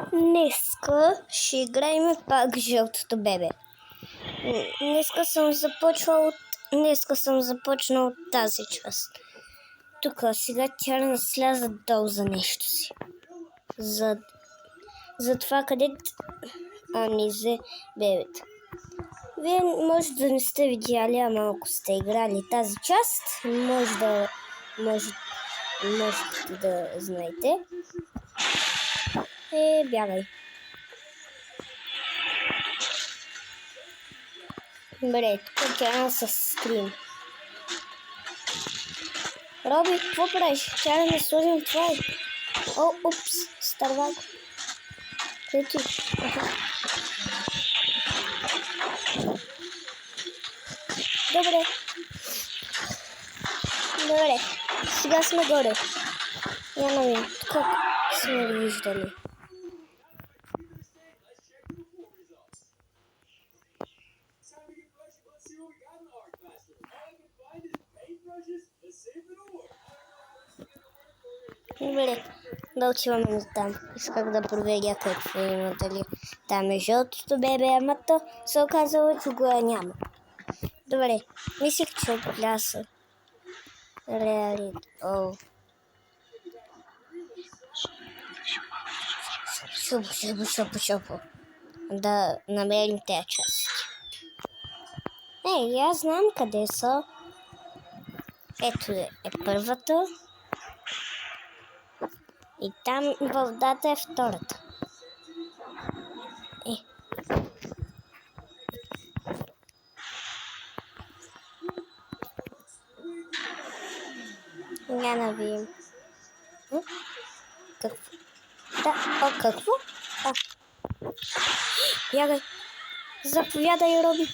Днеска ще играем пак жълтото бебе. Днеска съм започнал от тази част. Тук сега тя не сляза долу за нещо си. За това където ни взе бебето. Вие може да не сте видяли, ама ако сте играли тази част, можете да знаете. Бягай. Добре, тук тя с скрин. Роби, какво правиш? Тя да не сложим това. Упс, старвак. Къде ти? Добре, сега сме горе. Я навим, как сме виждали. Добре, да отиваме на там. Исках да проверя какво има, дали там е жълтото бебе, ама то се оказало, че го няма. Добре, мислих, че отляса. Шупо. Да намерим тези части. Аз знам къде са. Ето е първата. И там вълдата е втората. Няма видим. Какво? Какво? Бягай. Заповядай, Роби.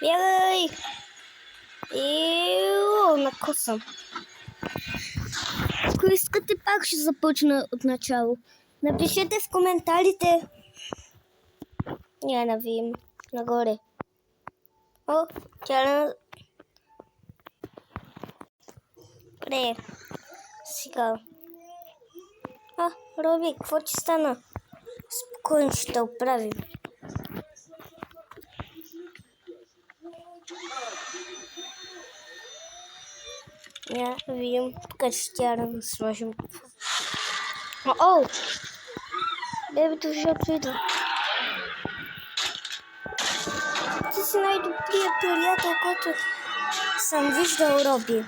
Бягай. Накосам. Ако искате, пак ще започна от начало. Напишете в коментарите. Няма да видим. Нагоре. Тя Добре. Сега. Роби, какво ти стана? Спокойно ще оправим. Я видим, тук ще тя да сложим. Бебето жълто идва. Ти си най-добрият приятел, който съм виждал, Роби.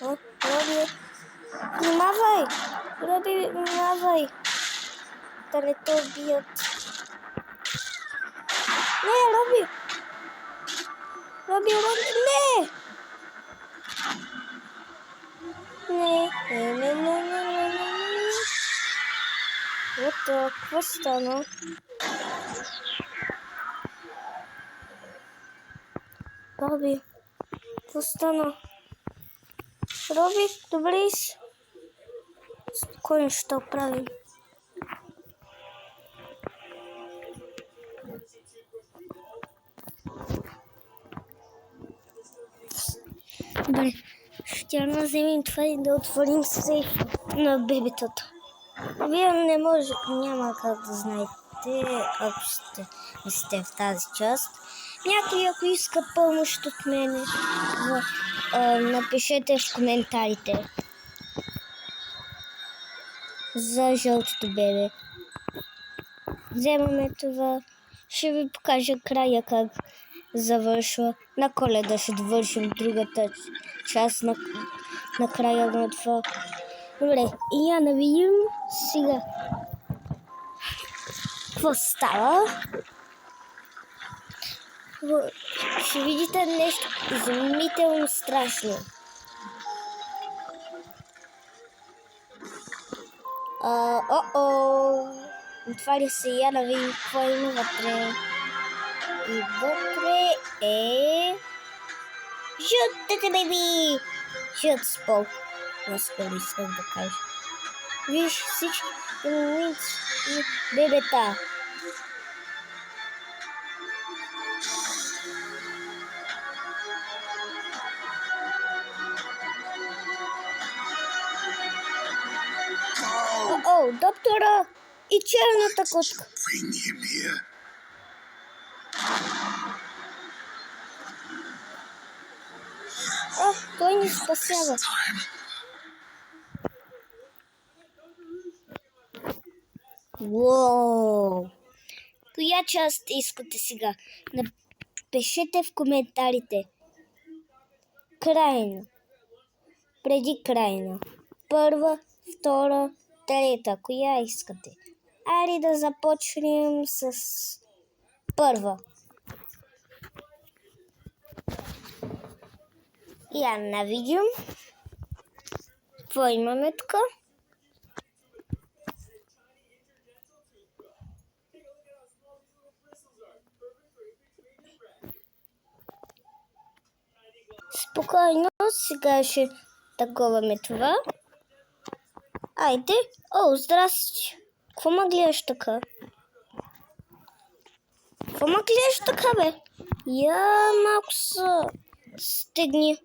Роби, внимавай! Роби, внимавай! Да не те убият. Не, Роби! Роби, не! Не. Ето, какво стана? Роби, какво стана? Роби, добре си. Спокойно ще оправим. Добре, ще вземем това и да отворим сейф на бебетата. Вие няма как да знаете, ако сте в тази част. Някой, ако иска помощ от мене, напишете в коментарите за жълтото бебе. Вземаме това. Ще ви покажа края как завършва. На Коледа ще довършим другата част на края на това. Добре, и я да видим сега. Какво става? Ще видите нещо изумително страшно. Отваря се и я да видим какво има вътре. И вътре е жълтата беби. Жълт спол. Наскоро исках да кажа. Виж всички момичета и бебета. О, доктора и черната котка. Bring him here. Той ни спасява. Time. Уоу! Коя част искате сега? Напишете в коментарите. Крайна. Преди крайна. Първа, втора, трета. Коя искате? Айде да започнем с първа. Я навидим. Какво имаме тук? Спокойно, сега ще таковаме това. Айде. О, здрасти. Какво ме гледаш така? Какво ме гледаш така, бе? Я малко стегни.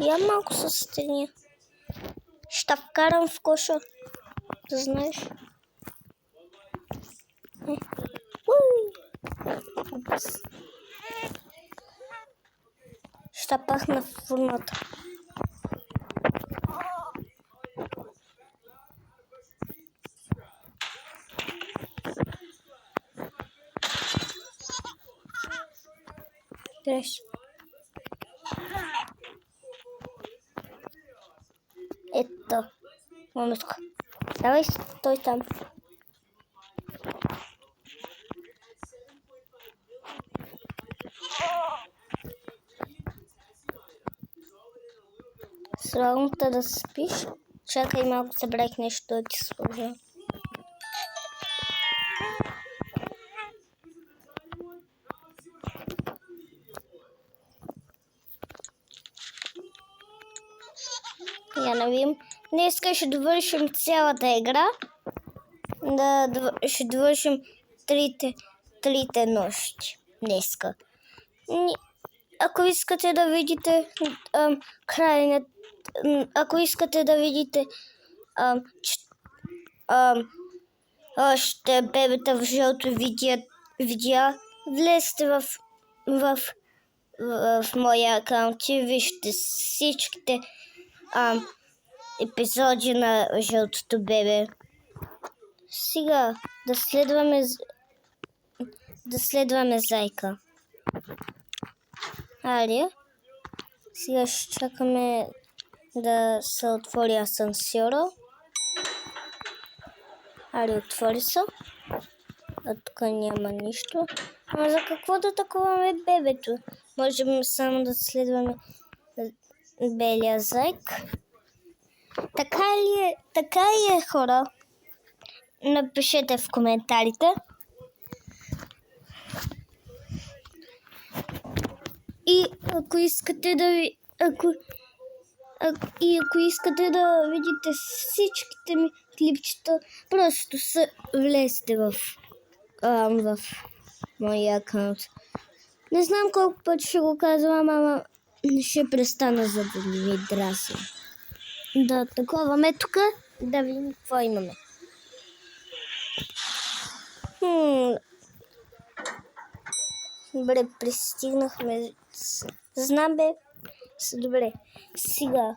Я малко се стегни. Ще вкарам в коша. Да знаеш. Ще пахна в фурната. Треш. Ето. Моментко. Давай, стой там. Слагам те да спиш. Чакай малко, събрах нещо да ти сложа. Я не видим. Днес ще довършим цялата игра. Ще довършим трите нощи. Днеска. Ако искате да видите крайната, ако искате да видите още бебета в жълто видео, влезте в моя акаунт и вижте всичките епизоди на жълтото бебе. Сега да следваме зайка. Айде. Сега ще чакаме да се отвори асансьора. Айде, отвори се. А тук няма нищо. А за какво да таковаме бебето? Можем само да следваме белия зайк. Така ли е, хора? Напишете в коментарите. И ако искате да видите всичките ми клипчета, просто влезте в моя акаунт. Не знам колко пъти ще го казвам, ама ще престана, за да не ви дразня. Да таковаме тук, да видим какво имаме. Добре, пристигнахме. Знам, бе. Добре. Сега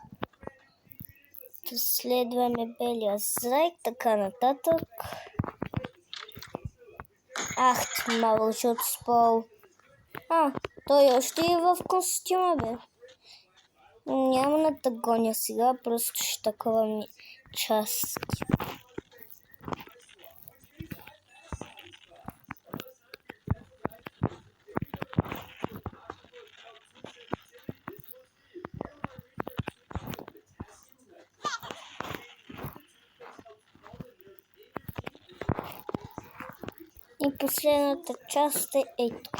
следваме белия зайк, така нататък. Ах, малък жълт спол. Той още е в костюма, бе. Няма да те гоня сега, просто ще таковам части. И последната част е ето.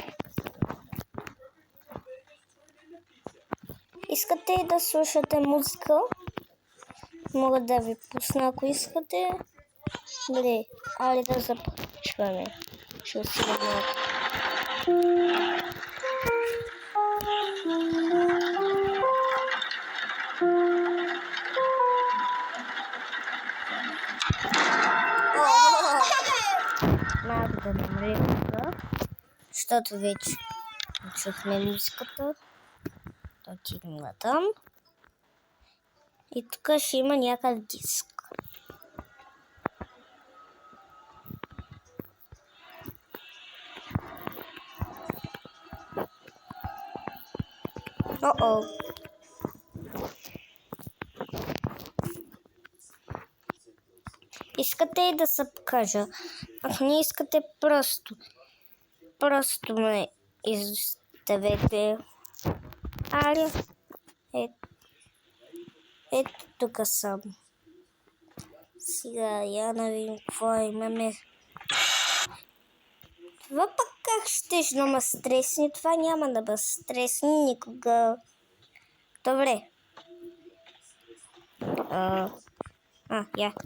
Искате да слушате музика? Мога да ви пусна, ако искате. Добре, айде да започваме. Ще усилим малко. Защото вече чухме миската. Да отидем на там. И тук ще има някакъв диск. О-о! Искате и да се покажа. Ако не искате, просто ме изоставете. Али, ето тук съм. Сега я да видим какво имаме. Това пък как щеш да ме стресни? Това няма да ме стресни никога. Добре. Ето.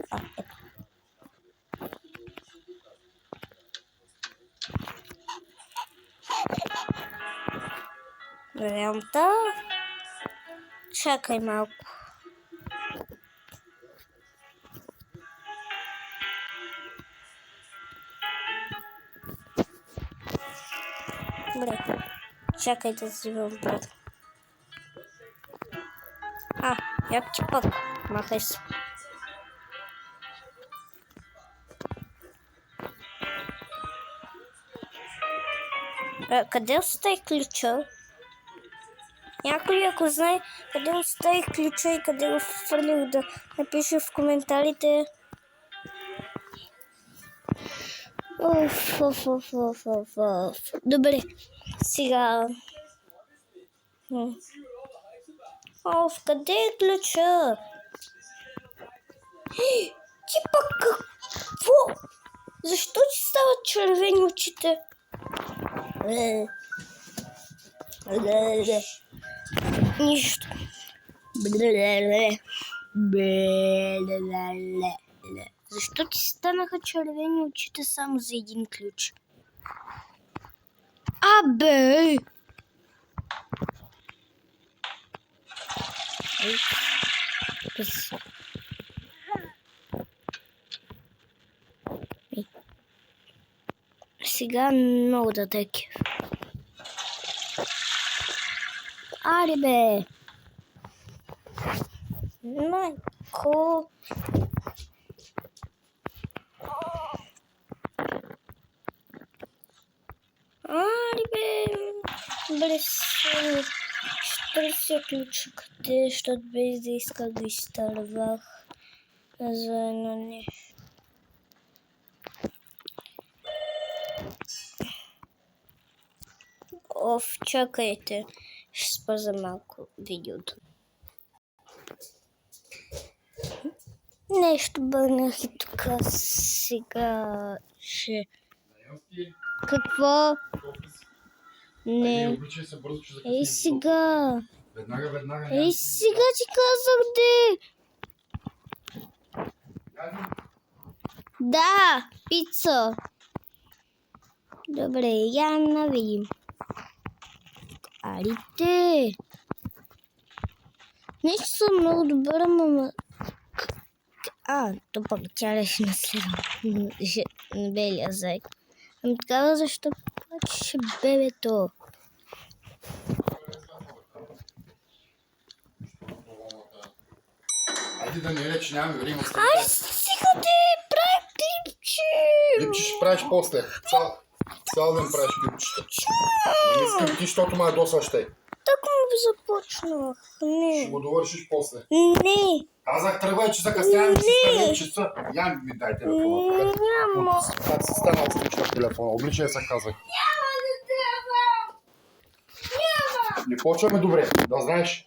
Варианта. Чакай малко. Добре. Чакай да взимам брат. Як ти пък? Махай се. Къде оставих ключа? Някой, ако знае къде оставих ключа и къде го фърлих, да напише в коментарите. Добре, сега. Къде е ключа? Ти пък какво? Защо ти стават червени очите? Нищо. Защо ти станаха червени очите само за един ключ? Абе! Сега много да теки. Аре бе! Майко! Аре бе! Добре, ще търся ключа къде, защото без да иска го изтървах за едно нещо. Чакайте, ще спаза малко видеото. Нещо бърнах и тук сега ще... Какво? Не. Ей сега. Веднага. Ей сега ти казах де. Да, пица. Добре, я навидим. Арите. Нещо съм много добър, мама. То пък тя леше наследва. Белия зайк. Ами така, защо плачеше бебето? Айде да не речи, нямаме време. Ай, сега те прави клипче! Клипче ще правиш после. Цял ден правиш клипчета. Не искам ти, защото ма досващай. Так му започнах. Не. Ще го довършиш после. Не. Казах, тръгвай, че закъснявам си стане часа. Я ми дай телефона. Няма. Как си станал с ключа в телефона? Обличай се, казах. Няма да трябва. Няма. Не почваме добре, да знаеш.